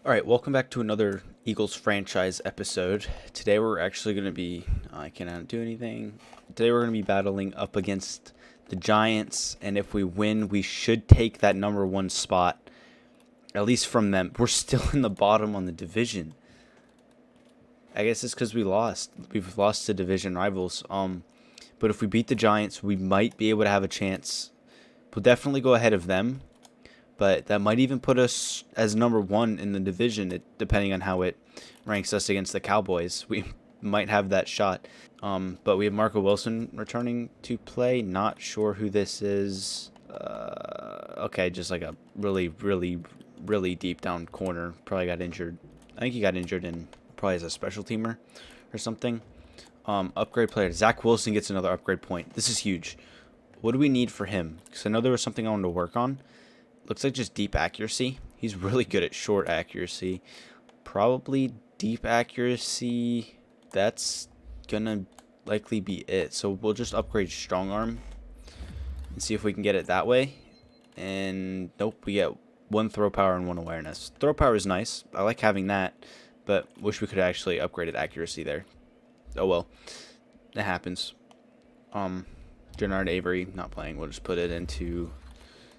All right, welcome back to another Eagles franchise episode. Today we're actually going to be, I cannot do anything. Today we're going to be battling up against the Giants, and if we win, we should take that number one spot, at least from them. We're still in the bottom on the division. I guess it's because we lost. We've lost to division rivals. But if we beat the Giants, we might be able to have a chance. We'll definitely go ahead of them. But that might even put us as number one in the division, depending on how it ranks us against the Cowboys. We might have that shot. But we have Marco Wilson returning to play. Not sure who this is. Okay, just like a really deep down corner. Probably got injured. I think he got injured in probably as a special teamer or something. Upgrade player. Zach Wilson gets another upgrade point. This is huge. What do we need for him? Because I know there was something I wanted to work on. Looks like just deep accuracy. He's really good at short accuracy. Probably deep accuracy. That's gonna likely be it. So we'll just upgrade strong arm and see if we can get it that way. And nope, we get one throw power and one awareness. Throw power is nice. I like having that, but wish we could have actually upgraded accuracy there. Oh well, it happens. Jernard Avery not playing. We'll just put it into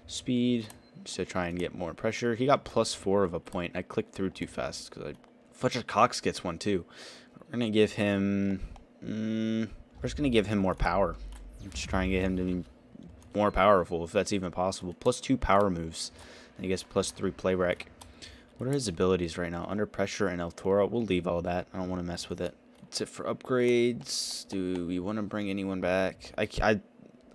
speed. Just to try and get more pressure. He got +4 of a point. I clicked through too fast because Fletcher Cox gets one too. We're gonna give him. We're just gonna give him more power. Just try and get him to be more powerful, if that's even possible. +2 power moves. I guess +3 play rec. What are his abilities right now? Under pressure and El Toro. We'll leave all that. I don't want to mess with it. That's it for upgrades. Do we want to bring anyone back? I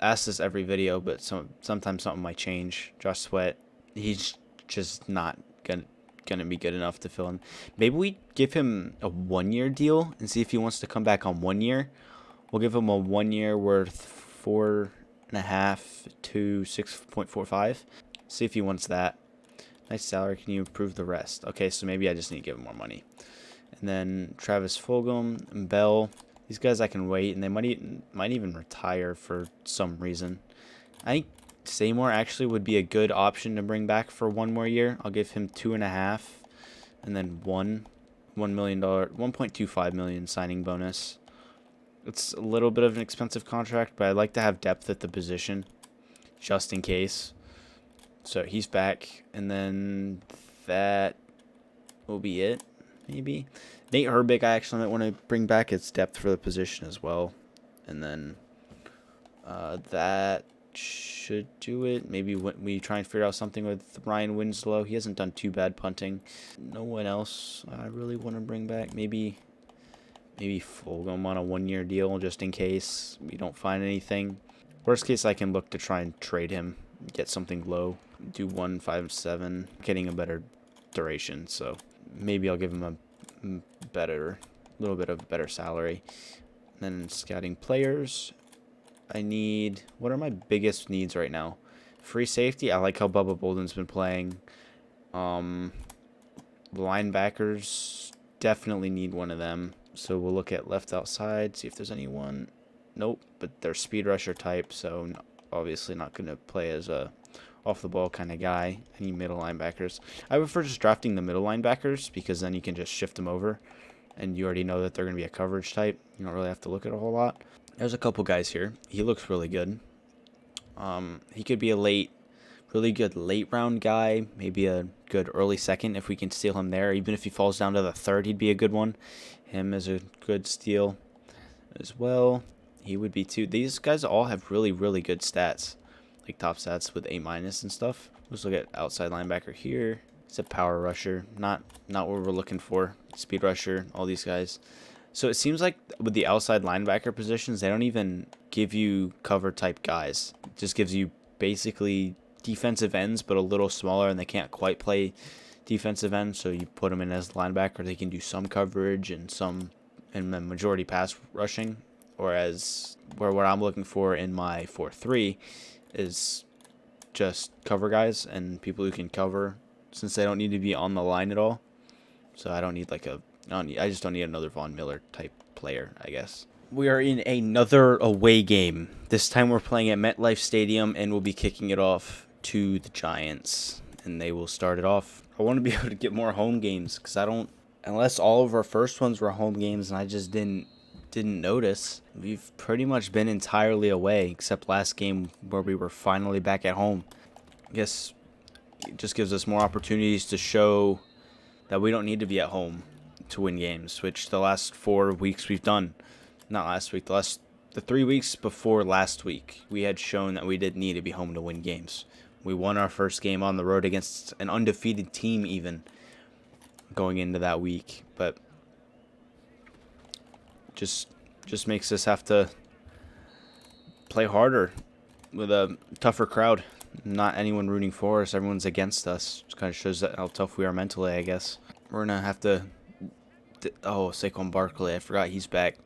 ask this every video, but sometimes something might change. Josh Sweat, he's just not gonna be good enough to fill in. Maybe we give him a 1-year deal and see if he wants to come back on 1 year. We'll give him a 1 year worth 4.5 to 6.45. See if he wants that. Nice salary. Can you improve the rest? Okay, so maybe I just need to give him more money. And then Travis Fulgham and Bell. These guys I can wait, and they might even retire for some reason. I think Seymour actually would be a good option to bring back for 1 more year. I'll give him 2.5, and then $1 million, $1.25 million signing bonus. It's a little bit of an expensive contract, but I'd like to have depth at the position, just in case. So he's back, and then that will be it, maybe. Nate Herbig, I actually might want to bring back its depth for the position as well. And then that should do it. Maybe we try and figure out something with Ryan Winslow. He hasn't done too bad punting. No one else I really want to bring back. Maybe Fulgham on a 1-year deal just in case we don't find anything. Worst case, I can look to try and trade him, get something low. Do 1.57, getting a better duration. So maybe I'll give him a little bit of better salary. And then scouting players, what are my biggest needs right now? Free safety, I like how Bubba Bolden's been playing. Linebackers, definitely need one of them. So we'll look at left outside, see if there's anyone. Nope, but they're speed rusher type, so obviously not going to play as a off the ball kind of guy. Any middle linebackers? I prefer just drafting the middle linebackers because then you can just shift them over and you already know that they're going to be a coverage type. You don't really have to look at a whole lot. There's a couple guys here. He looks really good. He could be a really good late round guy, maybe a good early second if we can steal him there. Even if he falls down to the third, he'd be a good one. Him as a good steal as well. He would be too. These guys all have really good stats. Like top stats with A- and stuff. Let's look at outside linebacker here. It's a power rusher, not what we're looking for. Speed rusher, all these guys. So it seems like with the outside linebacker positions, they don't even give you cover type guys. It just gives you basically defensive ends, but a little smaller, and they can't quite play defensive end. So you put them in as linebacker. They can do some coverage and the majority pass rushing. Whereas what I'm looking for in my 4-3 is just cover guys and people who can cover, since they don't need to be on the line at all. So I just don't need another Von Miller type player, I guess. We are in another away game. This time we're playing at MetLife Stadium, and we'll be kicking it off to the Giants. And they will start it off. I want to be able to get more home games because I don't, unless all of our first ones were home games and I just didn't notice. We've pretty much been entirely away except last game where we were finally back at home. I guess it just gives us more opportunities to show that we don't need to be at home to win games, which the last 4 weeks we've done. Not last week, the 3 weeks before last week, we had shown that we didn't need to be home to win games. We won our first game on the road against an undefeated team even going into that week, but just makes us have to play harder with a tougher crowd. Not anyone rooting for us, everyone's against us. Just kind of shows that how tough we are mentally, I guess. We're gonna have to. Oh, Saquon Barkley, I forgot he's back.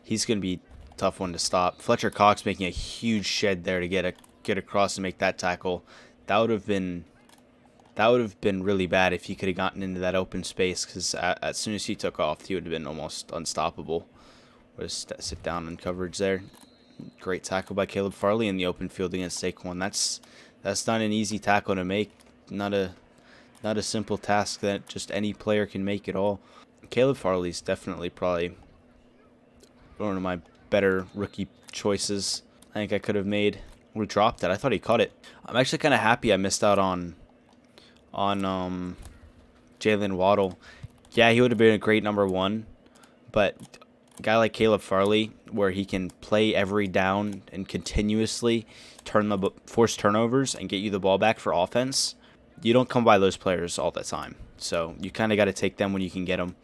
He's gonna be a tough one to stop. Fletcher Cox making a huge shed there to get across and make that tackle. That would have been really bad if he could have gotten into that open space, because as soon as he took off, he would have been almost unstoppable. Just sit down in coverage there. Great tackle by Caleb Farley in the open field against Saquon. That's not an easy tackle to make. Not a simple task that just any player can make at all. Caleb Farley's definitely probably one of my better rookie choices I think I could have made. We dropped it. I thought he caught it. I'm actually kind of happy I missed out on Jalen Waddle. Yeah, he would have been a great number one, but a guy like Caleb Farley, where he can play every down and continuously force turnovers and get you the ball back for offense, you don't come by those players all the time. So you kind of got to take them when you can get them.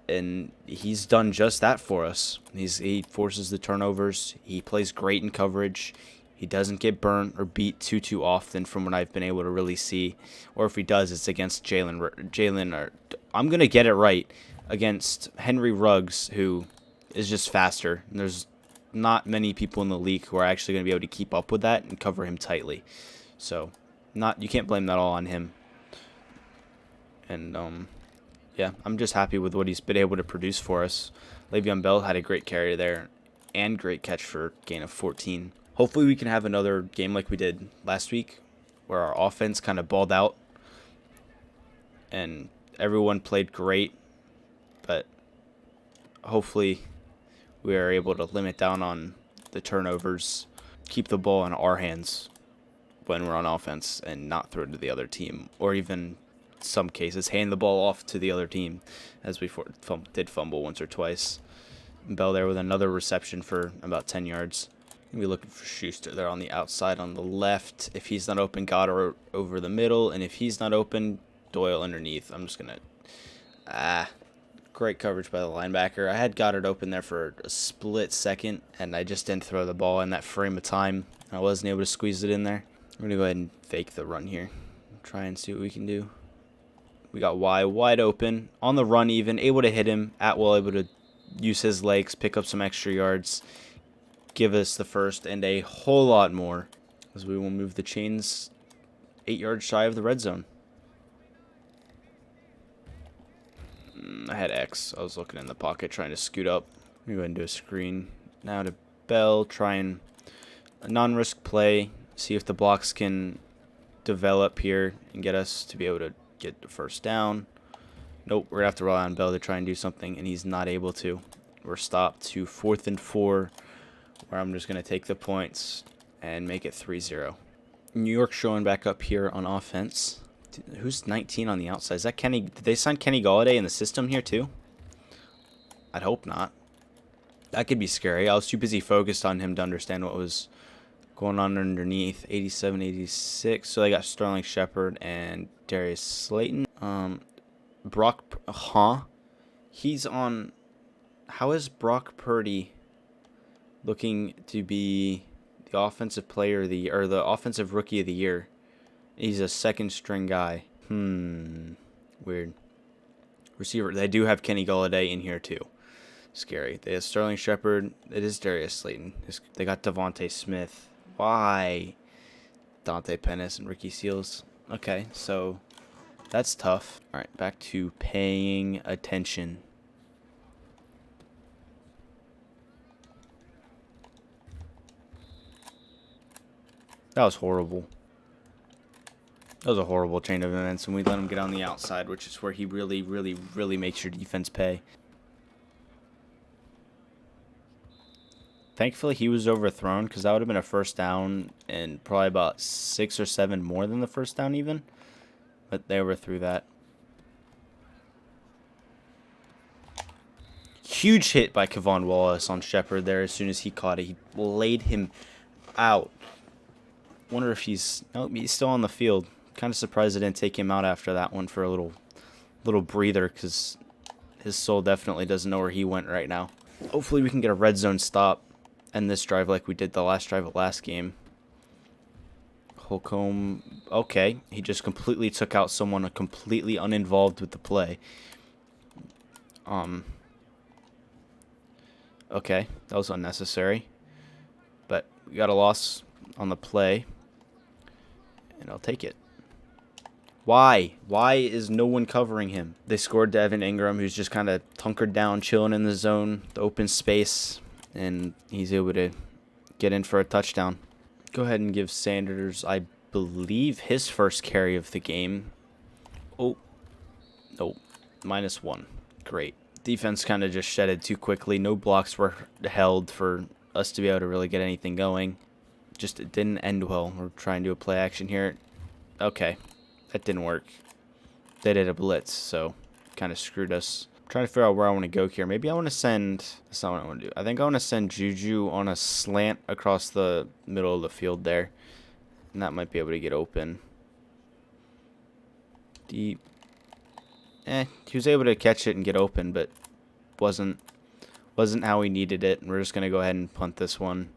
And he's done just that for us. He forces the turnovers. He plays great in coverage. He doesn't get burnt or beat too often from what I've been able to really see. Or if he does, it's against Jalen. I'm going to get it right. Against Henry Ruggs, who is just faster. And there's not many people in the league who are actually going to be able to keep up with that and cover him tightly. So you can't blame that all on him. And yeah, I'm just happy with what he's been able to produce for us. Le'Veon Bell had a great carry there and great catch for a gain of 14. Hopefully we can have another game like we did last week where our offense kind of balled out and everyone played great, but hopefully we are able to limit down on the turnovers, keep the ball in our hands when we're on offense and not throw it to the other team, or even some cases hand the ball off to the other team, as we did fumble once or twice. Bell there with another reception for about 10 yards. We're looking for Schuster there on the outside on the left. If he's not open, Goddard over the middle, and if he's not open, Doyle underneath. I'm just gonna great coverage by the linebacker. I had Goddard open there for a split second, and I just didn't throw the ball in that frame of time. I wasn't able to squeeze it in there. I'm gonna go ahead and fake the run here. Try and see what we can do. We got wide open on the run, even able to hit him at will, able to use his legs, pick up some extra yards, give us the first and a whole lot more, as we will move the chains 8 yards shy of the red zone. I had X. I was looking in the pocket trying to scoot up. Let me go ahead and do a screen. Now to Bell, try and a non-risk play, see if the blocks can develop here and get us to be able to get the first down. Nope, we're going to have to rely on Bell to try and do something, and he's not able to. We're stopped to 4th and 4, where I'm just going to take the points and make it 3-0. New York showing back up here on offense. Dude, who's 19 on the outside? Is that Kenny? Did they sign Kenny Golladay in the system here too? I'd hope not. That could be scary. I was too busy focused on him to understand what was going on underneath. 87, 86. So they got Sterling Shepard and Darius Slayton. He's on. How is Brock Purdy looking to be the offensive player of the year, or the offensive rookie of the year? He's a second string guy. Weird. Receiver. They do have Kenny Golladay in here too. Scary. They have Sterling Shepard. It is Darius Slayton. They got Devontae Smith. Why? Dante Pennis and Ricky Seals. Okay, so that's tough. All right, back to paying attention. That was horrible. That was a horrible chain of events, and we let him get on the outside, which is where he really, really, really makes your defense pay. Thankfully, he was overthrown, because that would have been a first down and probably about 6 or 7 more than the first down even. But they overthrew that. Huge hit by Kevon Wallace on Shepard there as soon as he caught it. He laid him out. Wonder if he's... Nope, he's still on the field. Kind of surprised I didn't take him out after that one for a little breather, because his soul definitely doesn't know where he went right now. Hopefully we can get a red zone stop and this drive like we did the last drive of last game. Holcomb, okay, he just completely took out someone completely uninvolved with the play. Okay, that was unnecessary, but we got a loss on the play, and I'll take it. Why? Why is no one covering him? They scored Devin Ingram, who's just kind of hunkered down, chilling in the zone, the open space, and he's able to get in for a touchdown. Go ahead and give Sanders, I believe, his first carry of the game. Oh, no, -1. Great. Defense kind of just shedded too quickly. No blocks were held for us to be able to really get anything going. Just it didn't end well. We're trying to do a play action here. Okay, that didn't work. They did a blitz, so kind of screwed us. I'm trying to figure out where I want to go here. Maybe I want to send... That's not what I want to do. I think I want to send Juju on a slant across the middle of the field there. And that might be able to get open. Deep. He was able to catch it and get open, but wasn't how he needed it. And we're just gonna go ahead and punt this one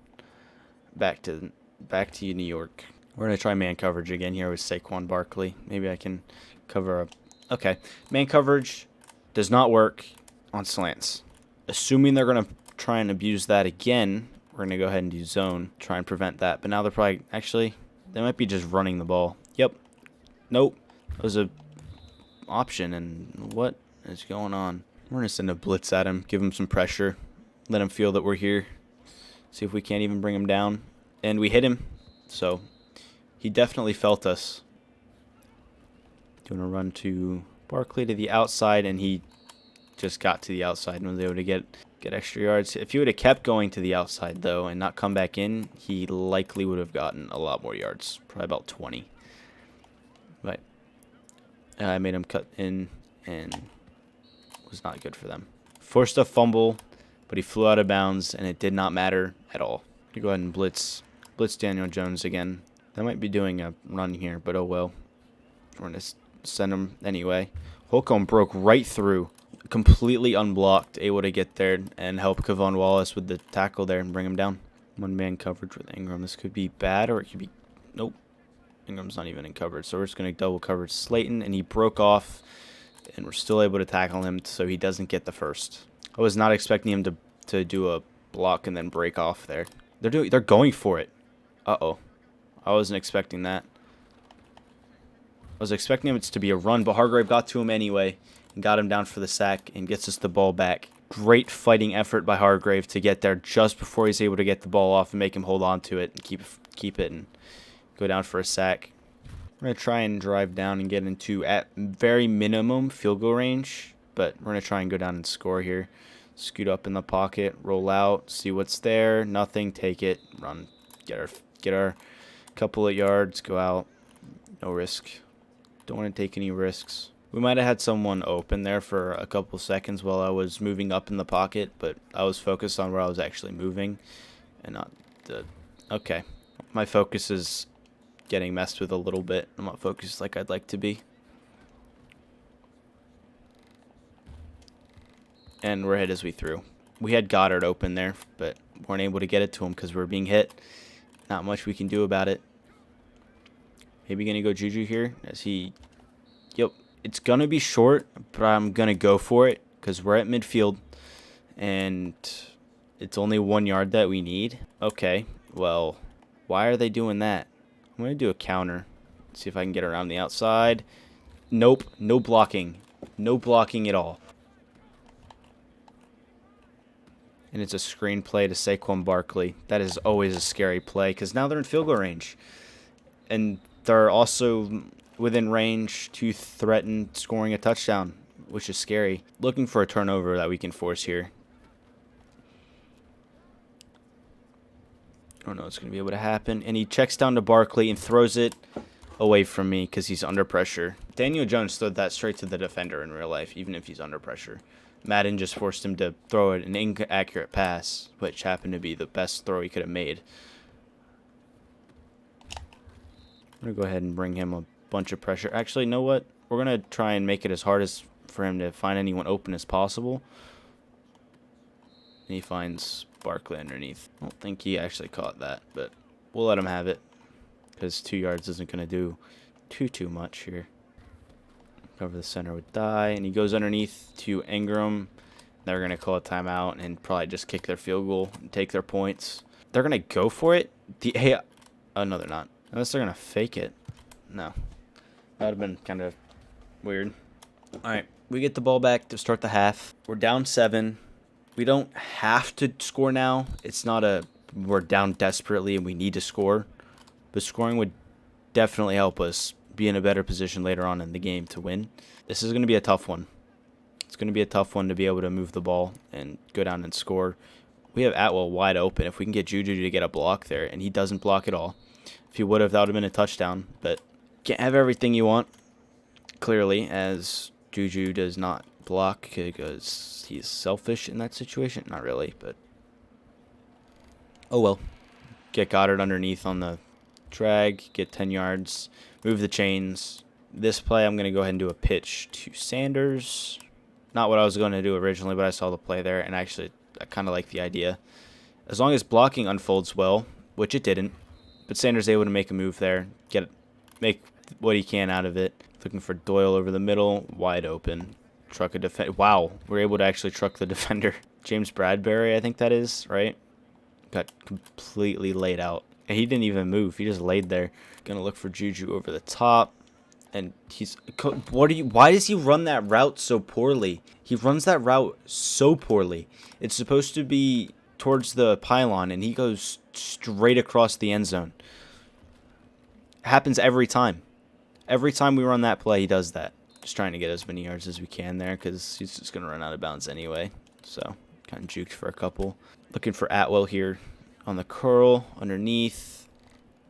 back to New York. We're gonna try man coverage again here with Saquon Barkley. Maybe I can cover up. Okay, man coverage does not work on slants. Assuming they're gonna try and abuse that again, we're gonna go ahead and do zone, try and prevent that. But now they're probably they might be just running the ball. Yep. Nope. That was a option, and what is going on? We're gonna send a blitz at him, give him some pressure, let him feel that we're here, see if we can't even bring him down. And we hit him, so he definitely felt us. Doing a run to Barkley to the outside, and he just got to the outside and was able to get extra yards. If he would have kept going to the outside though and not come back in, he likely would have gotten a lot more yards, probably about 20. But I made him cut in, and was not good for them. Forced a fumble, but he flew out of bounds, and it did not matter at all. You go ahead and blitz Daniel Jones again. They might be doing a run here, but oh well. We're going to send him anyway. Holcomb broke right through, completely unblocked, able to get there and help Kevon Wallace with the tackle there and bring him down. One-man coverage with Ingram. This could be bad, or it could be... Nope. Ingram's not even in coverage, so we're just going to double coverage Slayton, and he broke off, and we're still able to tackle him so he doesn't get the first. I was not expecting him to do a block and then break off there. They're going for it. Uh-oh. I wasn't expecting that. I was expecting it to be a run, but Hargrave got to him anyway and got him down for the sack and gets us the ball back. Great fighting effort by Hargrave to get there just before he's able to get the ball off and make him hold on to it and keep it and go down for a sack. We're going to try and drive down and get into, at very minimum, field goal range, but we're going to try and go down and score here. Scoot up in the pocket, roll out, see what's there. Nothing, take it, run, get our couple of yards, go out. No risk. Don't want to take any risks. We might have had someone open there for a couple seconds while I was moving up in the pocket, but I was focused on where I was actually moving and not the... Okay. My focus is getting messed with a little bit. I'm not focused like I'd like to be. And we're hit as we threw. We had Goddard open there, but weren't able to get it to him because we were being hit. Not much we can do about it. Maybe going to go Juju here as he... Yep, it's going to be short, but I'm going to go for it because we're at midfield. And it's only 1 yard that we need. Okay, well, why are they doing that? I'm going to do a counter. See if I can get around the outside. Nope, no blocking. No blocking at all. And it's a screen play to Saquon Barkley. That is always a scary play because now they're in field goal range. And they're also within range to threaten scoring a touchdown, which is scary. Looking for a turnover that we can force here. I don't know what's going to be able to happen. And he checks down to Barkley and throws it away from me because he's under pressure. Daniel Jones threw that straight to the defender in real life, even if he's under pressure. Madden just forced him to throw an inaccurate pass, which happened to be the best throw he could have made. I'm going to go ahead and bring him a bunch of pressure. Actually, you know what? We're going to try and make it as hard as for him to find anyone open as possible. And he finds Barkley underneath. I don't think he actually caught that, but we'll let him have it because 2 yards isn't going to do too much here. Cover the center with die, and he goes underneath to Ingram. They're going to call a timeout and probably just kick their field goal and take their points. They're going to go for it. Oh, no, they're not. Unless they're going to fake it. No. That would have been kind of weird. All right, we get the ball back to start the half. We're down 7. We don't have to score now. It's not we're down desperately and we need to score. But scoring would definitely help us be in a better position later on in the game to win. This is going to be a tough one. It's going to be a tough one to be able to move the ball and go down and score. We have Atwell wide open. If we can get Juju to get a block there, and he doesn't block at all. If he would have, that would have been a touchdown. But can't have everything you want, clearly, as Juju does not block because he's selfish in that situation. Not really, but oh well. Get Goddard underneath on the drag, get 10 yards, move the chains. This play, I'm going to go ahead and do a pitch to Sanders. Not what I was going to do originally, but I saw the play there, and actually I kind of like the idea. As long as blocking unfolds well, which it didn't, but Sanders able to make a move there, make what he can out of it. Looking for Doyle over the middle, wide open. Truck a defender. Wow, we're able to actually truck the defender. James Bradbury, I think that is, right? Got completely laid out. And he didn't even move. He just laid there. Gonna look for Juju over the top. And why does he run that route so poorly? He runs that route so poorly. It's supposed to be towards the pylon, and he goes straight across the end zone. Happens every time. Every time we run that play, he does that. Just trying to get as many yards as we can there because he's just going to run out of bounds anyway. So, kind of juked for a couple. Looking for Atwell here on the curl, underneath.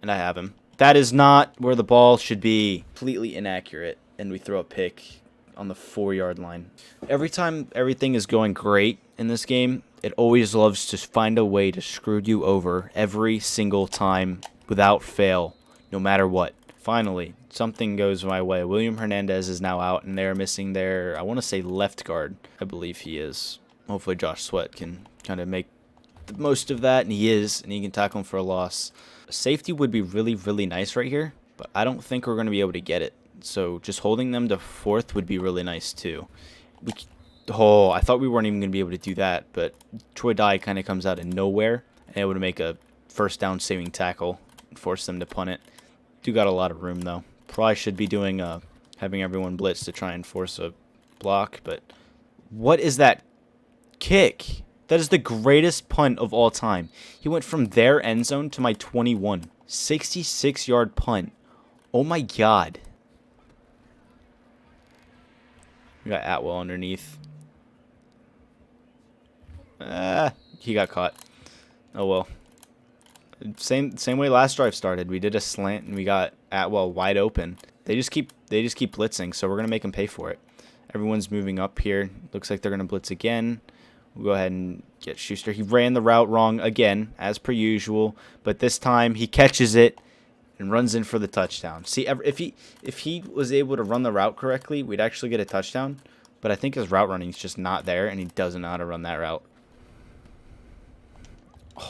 And I have him. That is not where the ball should be. Completely inaccurate. And we throw a pick on the 4-yard line. Every time everything is going great in this game, it always loves to find a way to screw you over every single time without fail, no matter what. Finally, something goes my way. William Hernandez is now out, and they're missing their, I want to say, left guard. I believe he is. Hopefully Josh Sweat can kind of make the most of that, and he is, and he can tackle him for a loss. Safety would be really, really nice right here, but I don't think we're going to be able to get it. So just holding them to 4th would be really nice too. I thought we weren't even going to be able to do that, but Troy Dye kind of comes out of nowhere and able to make a first down saving tackle and force them to punt it. Do got a lot of room though. Probably should be doing having everyone blitz to try and force a block, but what is that kick? That is the greatest punt of all time. He went from their end zone to my 21. 66-yard punt. Oh my god. We got Atwell underneath. He got caught. Oh well. Same way last drive started. We did a slant and we got Atwell wide open. They just keep blitzing, so we're gonna make them pay for it. Everyone's moving up here. Looks like they're gonna blitz again. We'll go ahead and get Schuster. He ran the route wrong again, as per usual, but this time he catches it and runs in for the touchdown. See, if he was able to run the route correctly, we'd actually get a touchdown, but I think his route running is just not there, and he doesn't know how to run that route.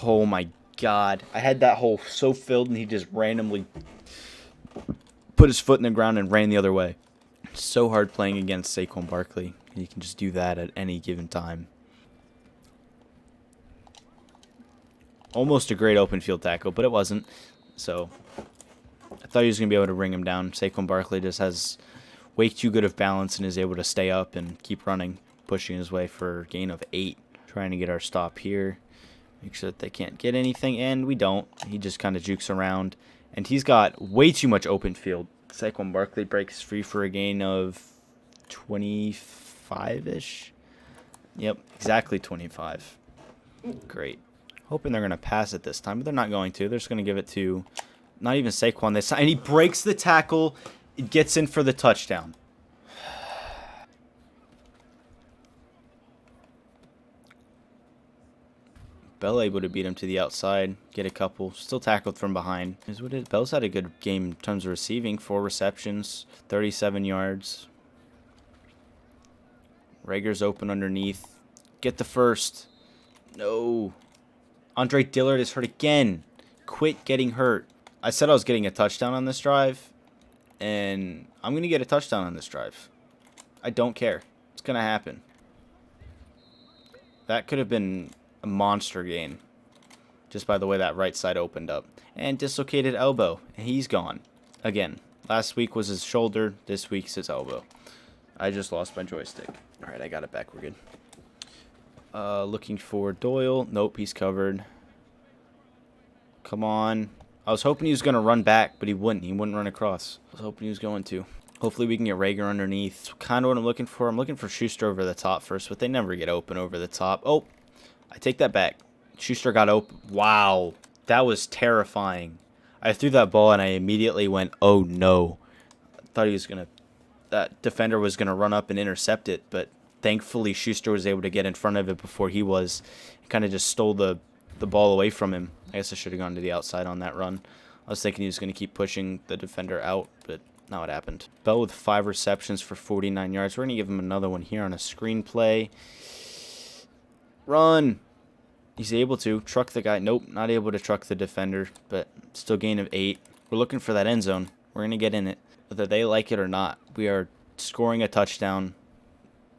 Oh my god. I had that hole so filled, and he just randomly put his foot in the ground and ran the other way. It's so hard playing against Saquon Barkley. You can just do that at any given time. Almost a great open field tackle, but it wasn't. So I thought he was going to be able to bring him down. Saquon Barkley just has way too good of balance and is able to stay up and keep running, pushing his way for a gain of 8. Trying to get our stop here. Make sure that they can't get anything, and we don't. He just kind of jukes around, and he's got way too much open field Saquon Barkley breaks free for a gain of 25-ish. Yep, exactly 25. Great. Hoping they're going to pass it this time, but they're not going to. They're just going to give it to not even Saquon this time. And he breaks the tackle. It gets in for the touchdown. Bell able to beat him to the outside, get a couple, still tackled from behind. Is what it. Bell's had a good game in terms of receiving, 4 receptions, 37 yards. Rager's open underneath. Get the first. No. Andre Dillard is hurt again. Quit getting hurt. I said I was getting a touchdown on this drive, and I'm going to get a touchdown on this drive. I don't care. It's going to happen. That could have been a monster gain just by the way that right side opened up. And dislocated elbow. And he's gone. Again, last week was his shoulder. This week's his elbow. I just lost my joystick. All right, I got it back. We're good. Looking for Doyle. Nope, he's covered. Come on. I was hoping he was going to run back, but he wouldn't. He wouldn't run across. I was hoping he was going to. Hopefully we can get Rager underneath. That's kind of what I'm looking for. I'm looking for Schuster over the top first, but they never get open over the top. Oh, I take that back. Schuster got open. Wow. That was terrifying. I threw that ball, and I immediately went, oh, no. I thought he was going to... That defender was going to run up and intercept it, but thankfully Schuster was able to get in front of it before he was. He kind of just stole the ball away from him. I guess I should have gone to the outside on that run. I was thinking he was going to keep pushing the defender out, but not what happened. Bell with 5 receptions for 49 yards. We're going to give him another one here on a screen play. Run! He's able to truck the guy. Nope, not able to truck the defender, but still gain of 8. We're looking for that end zone. We're going to get in it. Whether they like it or not, we are scoring a touchdown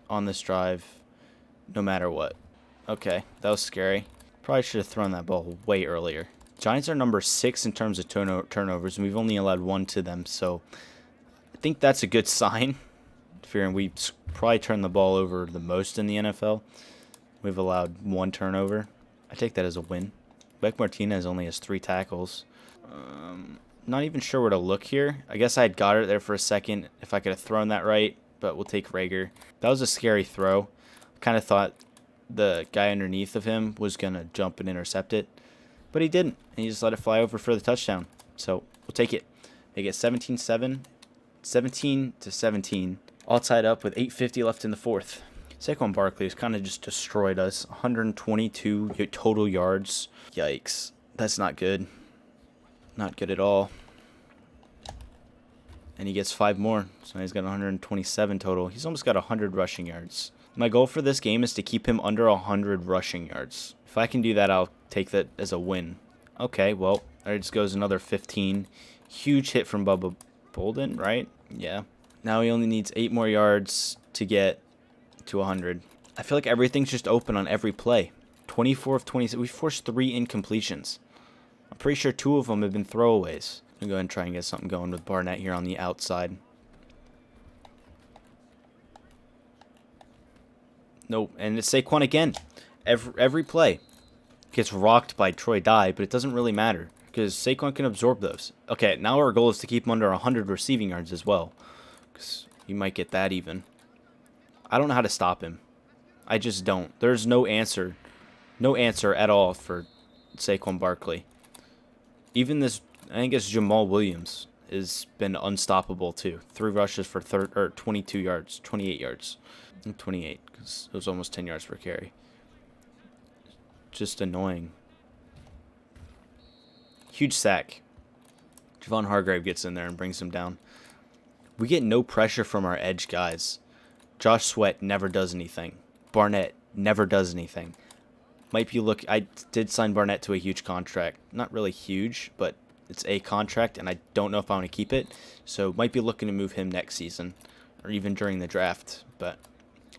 on this drive no matter what. Okay, that was scary. Probably should have thrown that ball way earlier. Giants are number 6 in terms of turnovers, and we've only allowed 1 to them, so I think that's a good sign. Figuring we probably turned the ball over the most in the NFL. We've allowed 1 turnover. I take that as a win. Beck Martinez only has 3 tackles. Not even sure where to look here. I guess I had got it there for a second if I could have thrown that right, but we'll take Rager. That was a scary throw. Kind of thought the guy underneath of him was going to jump and intercept it, but he didn't, and he just let it fly over for the touchdown. So we'll take it. They get 17-7, 17-17, all tied up with 8:50 left in the 4th. Saquon Barkley has kind of just destroyed us. 122 total yards. Yikes. That's not good. Not good at all. And he gets 5 more, so he's got 127 total. He's almost got 100 rushing yards. My goal for this game is to keep him under 100 rushing yards. If I can do that, I'll take that as a win. Okay, well, there just goes another 15. Huge hit from Bubba Bolden, right? Yeah. Now he only needs 8 more yards to get to 100. I feel like everything's just open on every play. 24 of 26. We forced 3 incompletions. I'm pretty sure 2 of them have been throwaways. I'm going to go ahead and try and get something going with Barnett here on the outside. Nope, and it's Saquon again. Every play gets rocked by Troy Dye, but it doesn't really matter because Saquon can absorb those. Okay, now our goal is to keep him under 100 receiving yards as well, because you might get that even. I don't know how to stop him. I just don't. There's no answer at all for Saquon Barkley. Even this, I think it's Jamal Williams, has been unstoppable too. 3 rushes for 22 yards, 28 yards. 28, because it was almost 10 yards per carry. Just annoying. Huge sack. Javon Hargrave gets in there and brings him down. We get no pressure from our edge guys. Josh Sweat never does anything. Barnett never does anything. I did sign Barnett to a huge contract. Not really huge, but it's a contract, and I don't know if I want to keep it. So might be looking to move him next season, or even during the draft. But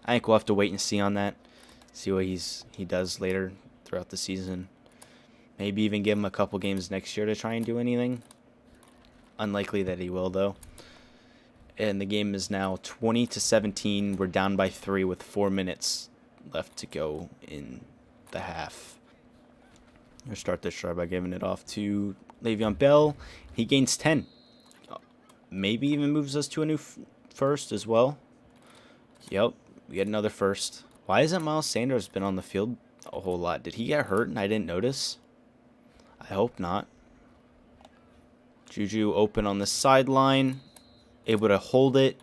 I think we'll have to wait and see on that. See what he does later throughout the season. Maybe even give him a couple games next year to try and do anything. Unlikely that he will, though. And the game is now 20-17. We're down by 3 with 4 minutes left to go in the half. I'm going to start this drive by giving it off to Le'Veon Bell. He gains 10. maybe even moves us to a new first as well. Yep, we get another first. Why hasn't Miles Sanders been on the field a whole lot? Did he get hurt and I didn't notice? I hope not. Juju open on the sideline, able to hold it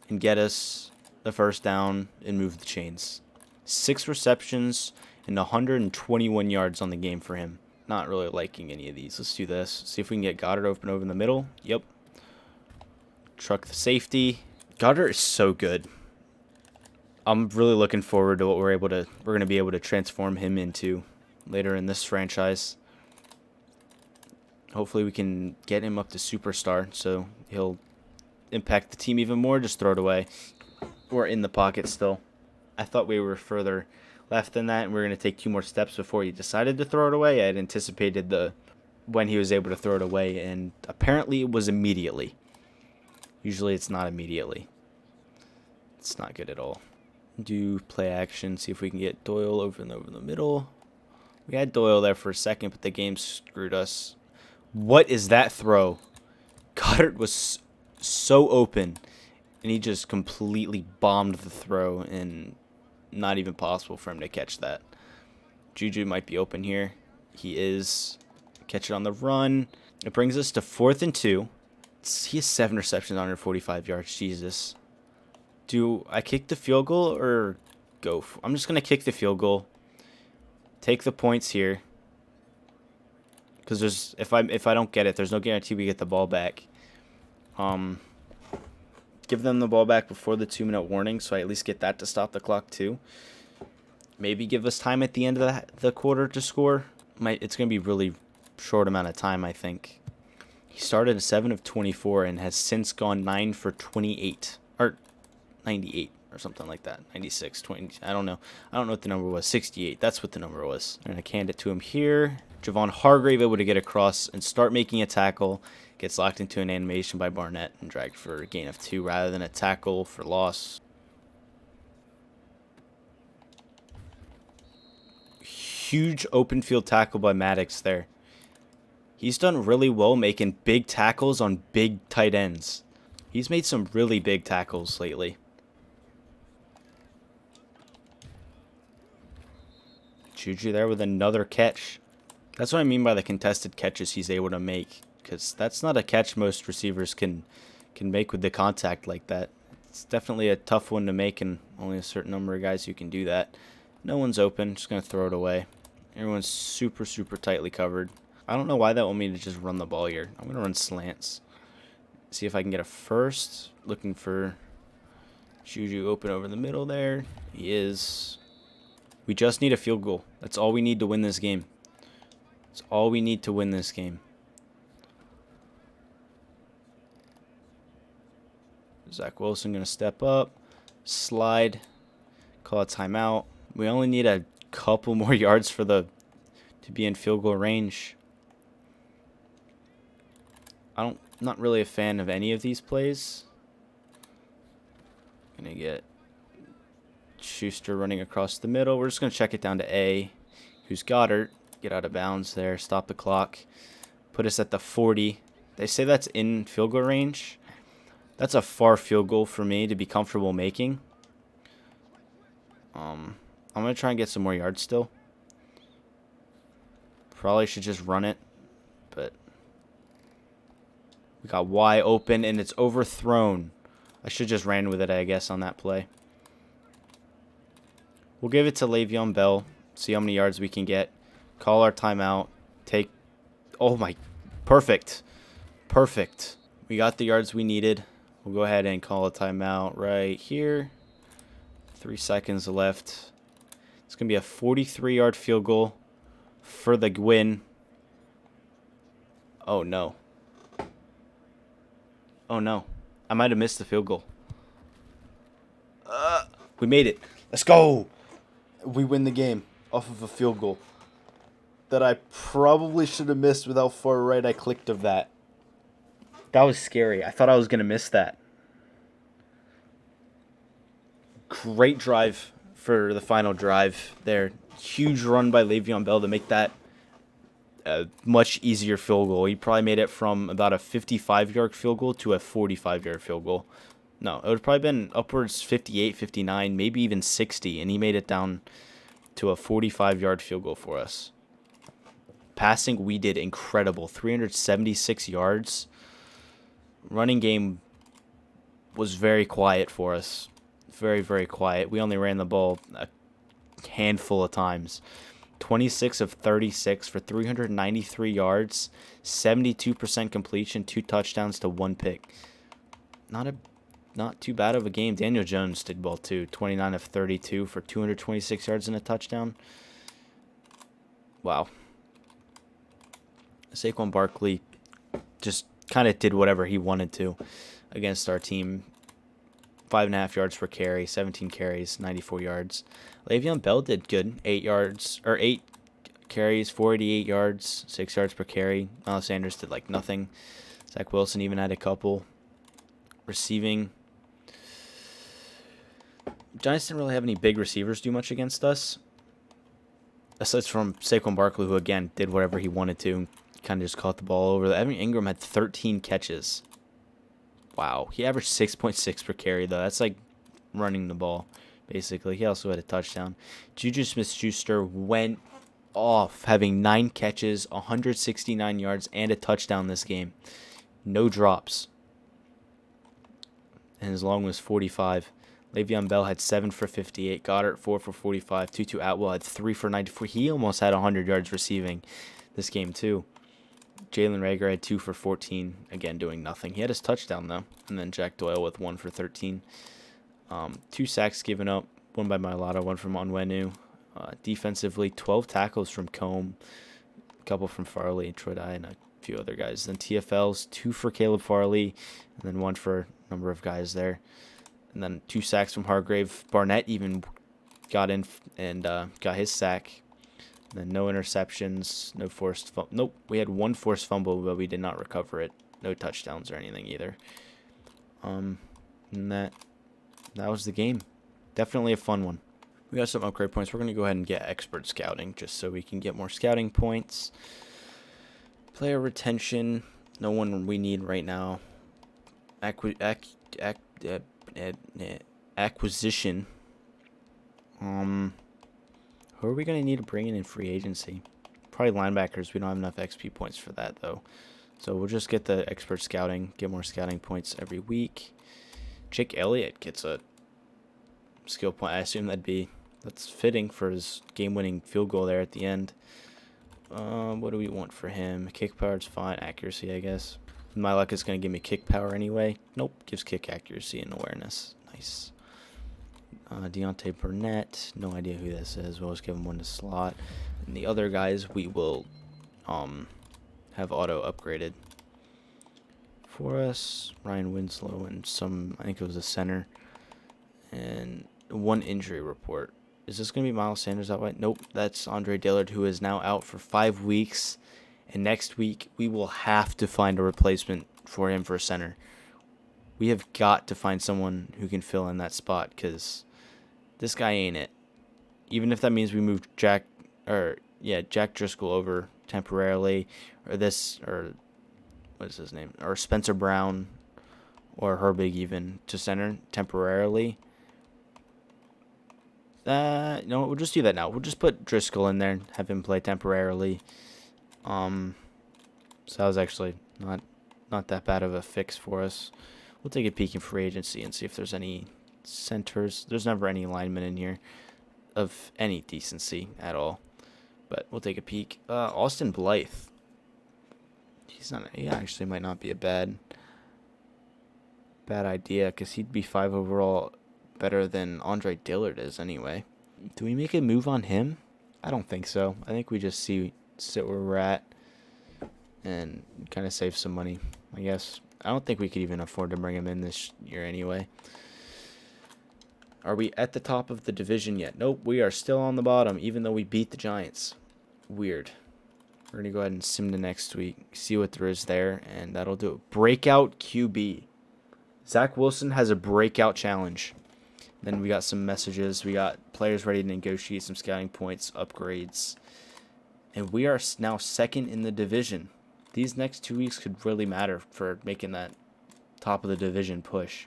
and get us the first down and move the chains. 6 receptions and 121 yards on the game for him. Not really liking any of these. Let's do this. See if we can get Goddard open over in the middle. Yep. Truck the safety. Goddard is so good. I'm really looking forward to what we're going to be able to transform him into later in this franchise. Hopefully we can get him up to superstar so he'll impact the team even more. Just throw it away. We're in the pocket still. I thought we were further left than that and we were going to take 2 more steps before he decided to throw it away. I had anticipated when he was able to throw it away, and apparently it was immediately. Usually it's not immediately. It's not good at all. Do play action, see if we can get Doyle over and over in the middle. We had Doyle there for a second, but the game screwed us. What is that throw? Goddard was so open, and he just completely bombed the throw, and not even possible for him to catch that. Juju might be open here. He is. Catch it on the run. It brings us to 4th and 2. He has 7 receptions, 145 yards. Jesus. Do I kick the field goal or go? I'm just going to kick the field goal. Take the points here. Because if I don't get it, there's no guarantee we get the ball back. Give them the ball back before the 2-minute warning, so I at least get that to stop the clock too. Maybe give us time at the end of the quarter to score. It's going to be really short amount of time, I think. He started a 7 of 24 and has since gone 9 for 28 or 98 or something like that. 96, 20. I don't know. I don't know what the number was. 68. That's what the number was. I'm going to hand it to him here. Javon Hargrave able to get across and start making a tackle. Gets locked into an animation by Barnett and dragged for a gain of 2 rather than a tackle for loss. Huge open field tackle by Maddox there. He's done really well making big tackles on big tight ends. He's made some really big tackles lately. Juju there with another catch. That's what I mean by the contested catches he's able to make. Because that's not a catch most receivers can make with the contact like that. It's definitely a tough one to make, and only a certain number of guys who can do that. No one's open. Just going to throw it away. Everyone's super, super tightly covered. I don't know why that want me to just run the ball here. I'm going to run slants. See if I can get a first. Looking for Juju open over the middle there. He is. We just need a field goal. That's all we need to win this game. That's all we need to win this game. Zach Wilson going to step up, slide, call a timeout. We only need a couple more yards to be in field goal range. Not really a fan of any of these plays. Gonna get Schuster running across the middle. We're just gonna check it down to A. Who's Goddard? Get out of bounds there. Stop the clock. Put us at the 40. They say that's in field goal range. That's a far field goal for me to be comfortable making. I'm going to try and get some more yards still. Probably should just run it. But we got Y open and it's overthrown. I should just ran with it, I guess, on that play. We'll give it to Le'Veon Bell. See how many yards we can get. Call our timeout. Take... Oh, my... Perfect. Perfect. We got the yards we needed. We'll go ahead and call a timeout right here. 3 seconds left. It's going to be a 43-yard field goal for the win. Oh, no. Oh, no. I might have missed the field goal. We made it. Let's go. We win the game off of a field goal that I probably should have missed with how far right I clicked of that. That was scary. I thought I was going to miss that. Great drive for the final drive there. Huge run by Le'Veon Bell to make that a much easier field goal. He probably made it from about a 55-yard field goal to a 45-yard field goal. No, it would have probably been upwards 58, 59, maybe even 60, and he made it down to a 45-yard field goal for us. Passing, we did incredible. 376 yards. Running game was very quiet for us. Very, very quiet. We only ran the ball a handful of times. 26 of 36 for 393 yards, 72% completion, 2 touchdowns to 1 pick. Not too bad of a game. Daniel Jones did well too. 29 of 32 for 226 yards and a touchdown. Wow. Saquon Barkley just kind of did whatever he wanted to against our team. 5.5 yards per carry, 17 carries, 94 yards. Le'Veon Bell did good. 8 carries, 488 yards, 6 yards per carry. Miles Sanders did like nothing. Zach Wilson even had a couple. Receiving, Giants didn't really have any big receivers do much against us. Aside from Saquon Barkley, who again did whatever he wanted to. Kind of just caught the ball over. Evan Ingram had 13 catches. Wow. He averaged 6.6 per carry, though. That's like running the ball, basically. He also had a touchdown. Juju Smith-Schuster went off, having 9 catches, 169 yards, and a touchdown this game. No drops. And his long was 45. Le'Veon Bell had 7 for 58. Goddard, 4 for 45. Tutu Atwell had 3 for 94. He almost had 100 yards receiving this game, too. Jalen Reagor had 2 for 14, again doing nothing. He had his touchdown, though. And then Jack Doyle with 1 for 13. 2 sacks given up, 1 by Mailata, 1 from Onwenu. Defensively, 12 tackles from Combe, a couple from Farley and Troy Dye, and a few other guys. Then TFLs, 2 for Caleb Farley, and then 1 for a number of guys there. And then 2 sacks from Hargrave. Barnett even got in and got his sack. And then no interceptions, no forced fumble. Nope, we had 1 forced fumble, but we did not recover it. No touchdowns or anything either. And that was the game. Definitely a fun one. We got some upgrade points. We're going to go ahead and get expert scouting just so we can get more scouting points. Player retention, no one we need right now. Acquisition. Who are we going to need to bring in free agency? Probably linebackers. We don't have enough XP points for that, though. So we'll just get the expert scouting, get more scouting points every week. Jake Elliott gets a skill point. I assume that's fitting for his game-winning field goal there at the end. What do we want for him? Kick power's fine. Accuracy, I guess. My luck is going to give me kick power anyway. Nope. Gives kick accuracy and awareness. Nice. Deontay Burnett. No idea who this is. We'll just give him 1 to slot. And the other guys we will have auto upgraded for us. Ryan Winslow and I think it was a center. And 1 injury report. Is this going to be Miles Sanders out wide? Nope. That's Andre Dillard, who is now out for 5 weeks. And next week, we will have to find a replacement for him for center. We have got to find someone who can fill in that spot because this guy ain't it. Even if that means we move Jack Driscoll over temporarily, or what is his name? Or Spencer Brown or Herbig even to center temporarily. No, we'll just do that now. We'll just put Driscoll in there and have him play temporarily. So that was actually not that bad of a fix for us. We'll take a peek in free agency and see if there's any centers. There's never any linemen in here of any decency at all. But we'll take a peek. Austin Blythe. He actually might not be a bad idea because he'd be 5 overall, better than Andre Dillard is anyway. Do we make a move on him? I don't think so. I think we just sit where we're at and kind of save some money, I guess. I don't think we could even afford to bring him in this year anyway. Are we at the top of the division yet? Nope, we are still on the bottom, even though we beat the Giants. Weird. We're going to go ahead and sim to next week, see what there is there, and that'll do it. Breakout QB. Zach Wilson has a breakout challenge. Then we got some messages. We got players ready to negotiate some scouting points, upgrades. And we are now second in the division. These next 2 weeks could really matter for making that top of the division push.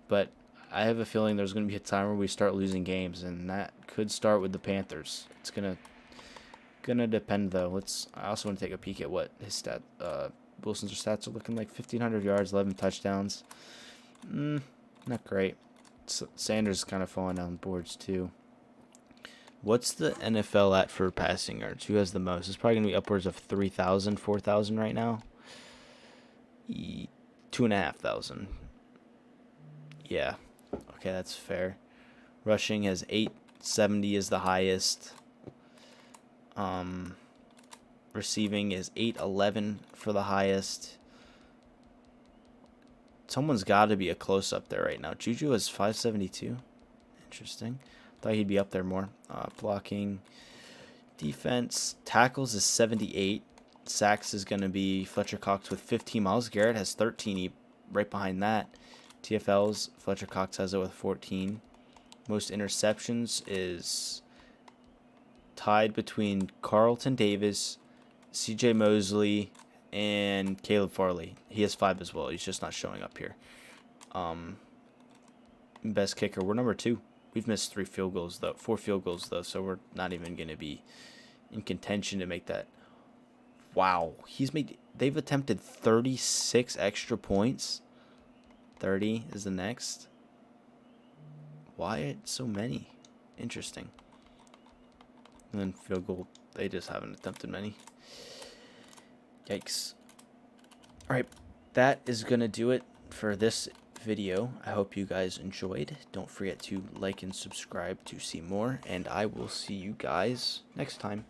But I have a feeling there's going to be a time where we start losing games, and that could start with the Panthers. It's gonna depend though. I also want to take a peek at what his Wilson's stats are looking like. 1,500 yards, 11 touchdowns. Not great. Sanders is kind of falling down boards too. What's the NFL at for passing yards? Who has the most? It's probably going to be upwards of 3,000, 4,000 right now. 2,500. Yeah. Okay, that's fair. Rushing has 870 is the highest. Receiving is 811 for the highest. Someone's got to be a close up there right now. Juju has 572. Interesting. Thought he'd be up there more. Blocking, defense, tackles is 78. Sacks is going to be Fletcher Cox with 15. Myles Garrett has 13. Right behind that. TFLs, Fletcher Cox has it with 14. Most interceptions is tied between Carlton Davis, CJ Mosley, and Caleb Farley. He has 5 as well. He's just not showing up here. Best kicker, we're number 2. We've missed 4 field goals though, so we're not even going to be in contention to make that. Wow, they've attempted 36 extra points. 30 is the next. Why so many? Interesting. And then field goal, they just haven't attempted many. Yikes. Alright, that is going to do it for this video. I hope you guys enjoyed. Don't forget to like and subscribe to see more, and I will see you guys next time.